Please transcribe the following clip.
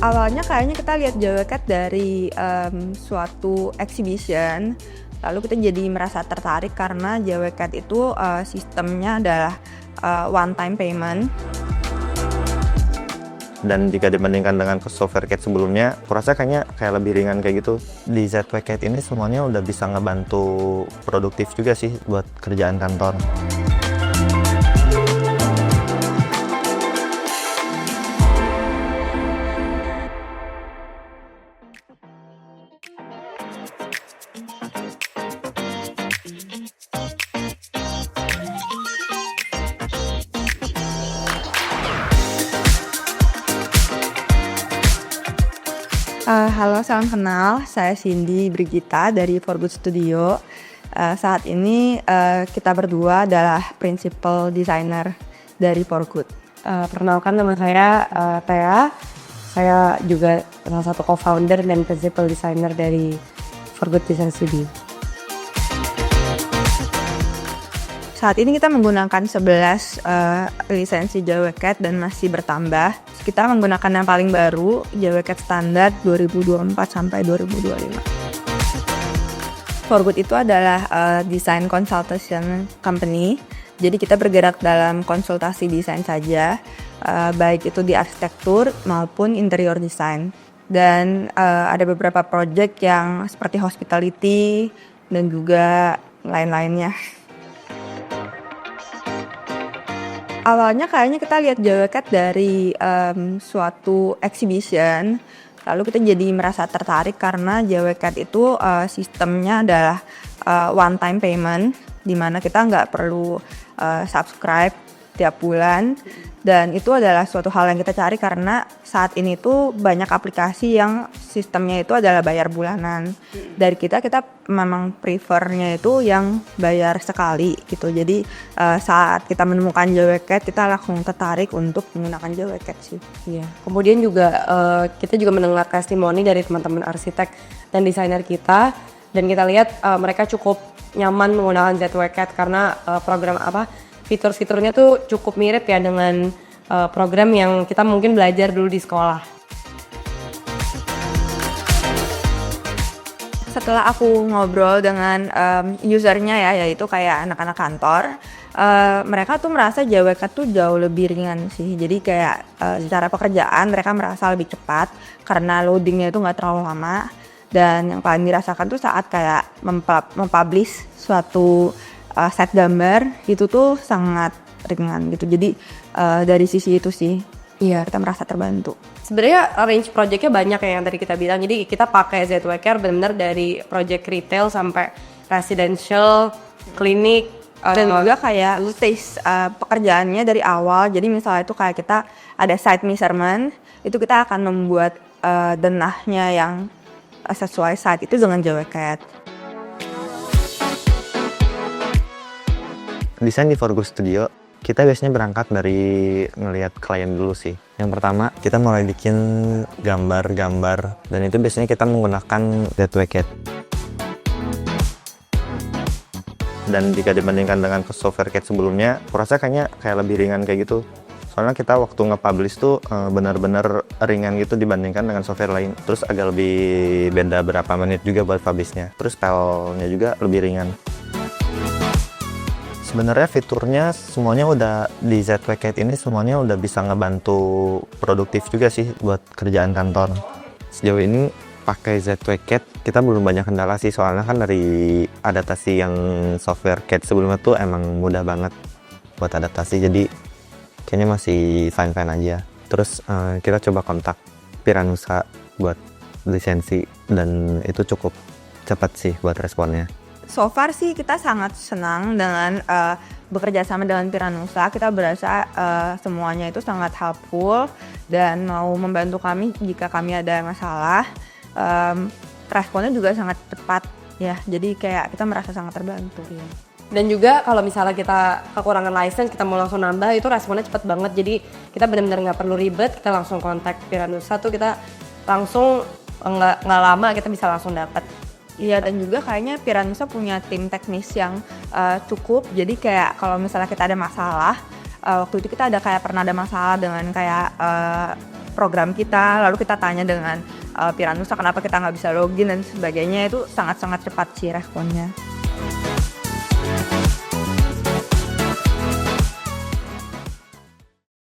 Awalnya kayaknya kita lihat JWCAT dari suatu exhibition, lalu kita jadi merasa tertarik karena JWCAT itu sistemnya adalah one time payment. Dan jika dibandingkan dengan software CAD sebelumnya, aku rasa kayaknya kayak lebih ringan kayak gitu. Di ZWCAT ini semuanya udah bisa ngebantu produktif juga sih buat kerjaan kantor. Halo, salam kenal. Saya Cindy Brigita dari For Good Studio. Saat ini kita berdua adalah principal designer dari For Good. Perkenalkan, nama saya Thea. Saya juga salah satu co-founder dan principal designer dari For Good Design Studio. Saat ini kita menggunakan 11 lisensi JWCAT dan masih bertambah. Kita menggunakan yang paling baru, JWCAT standar 2024 sampai 2025. For Good itu adalah design consultation company. Jadi kita bergerak dalam konsultasi desain saja, baik itu di arsitektur maupun interior design. Dan ada beberapa project yang seperti hospitality dan juga lain-lainnya. Awalnya kayaknya kita lihat JWCAT dari suatu exhibition, lalu kita jadi merasa tertarik karena JWCAT itu sistemnya adalah one time payment, di mana kita nggak perlu subscribe tiap bulan, dan itu adalah suatu hal yang kita cari karena saat ini tuh banyak aplikasi yang sistemnya itu adalah bayar bulanan. Dari kita memang prefernya itu yang bayar sekali gitu. Jadi saat kita menemukan JWCAT kita langsung tertarik untuk menggunakan JWCAT sih. Iya. Kemudian juga kita juga mendengar testimoni dari teman-teman arsitek dan desainer kita, dan kita lihat mereka cukup nyaman menggunakan ZWCAT karena fitur-fiturnya tuh cukup mirip ya dengan program yang kita mungkin belajar dulu di sekolah. Setelah aku ngobrol dengan usernya ya, yaitu kayak anak-anak kantor, mereka tuh merasa JWCAT tuh jauh lebih ringan sih. Jadi kayak secara pekerjaan mereka merasa lebih cepat karena loadingnya itu nggak terlalu lama. Dan yang paling dirasakan tuh saat kayak mempublish suatu set gambar itu tuh sangat ringan gitu. Jadi dari sisi itu sih, iya, kita merasa terbantu. Sebenarnya range projectnya banyak ya yang tadi kita bilang. Jadi kita pakai ZWCAT benar-benar dari project retail sampai residential, klinik, dan juga kayak taste pekerjaannya dari awal. Jadi misalnya itu kayak kita ada site measurement, itu kita akan membuat denahnya yang sesuai site itu dengan JWCAT. Desain di For Good Studio, kita biasanya berangkat dari ngelihat klien dulu sih. Yang pertama, kita mulai bikin gambar-gambar, dan itu biasanya kita menggunakan ZWCAT. Dan jika dibandingkan dengan software CAD sebelumnya, aku rasa kayaknya kayak lebih ringan kayak gitu. Soalnya kita waktu nge-publish tuh benar-benar ringan gitu dibandingkan dengan software lain. Terus agak lebih beda berapa menit juga buat publishnya. Terus filenya juga lebih ringan. Sebenarnya fiturnya semuanya udah di ZWCAT ini semuanya udah bisa ngebantu produktif juga sih buat kerjaan kantor. Sejauh ini pakai ZWCAT kita belum banyak kendala sih, soalnya kan dari adaptasi yang software CAD sebelumnya tuh emang mudah banget buat adaptasi, jadi kayaknya masih fine-fine aja. Terus kita coba kontak Piranusa buat lisensi dan itu cukup cepat sih buat responnya. So far sih kita sangat senang dengan bekerja sama dengan Piranusa. Kita berasa semuanya itu sangat helpful dan mau membantu kami jika kami ada masalah. Responnya juga sangat cepat ya. Jadi kayak kita merasa sangat terbantu. Ya. Dan juga kalau misalnya kita kekurangan license, kita mau langsung nambah, itu responnya cepat banget. Jadi kita benar-benar nggak perlu ribet, kita langsung kontak Piranusa tuh kita langsung nggak lama kita bisa langsung dapat. Iya, dan juga kayaknya Piranusa punya tim teknis yang cukup. Jadi kayak kalau misalnya kita ada masalah, waktu itu kita pernah ada masalah dengan kayak program kita, lalu kita tanya dengan Piranusa kenapa kita nggak bisa login dan sebagainya, itu sangat-sangat cepat sih responnya.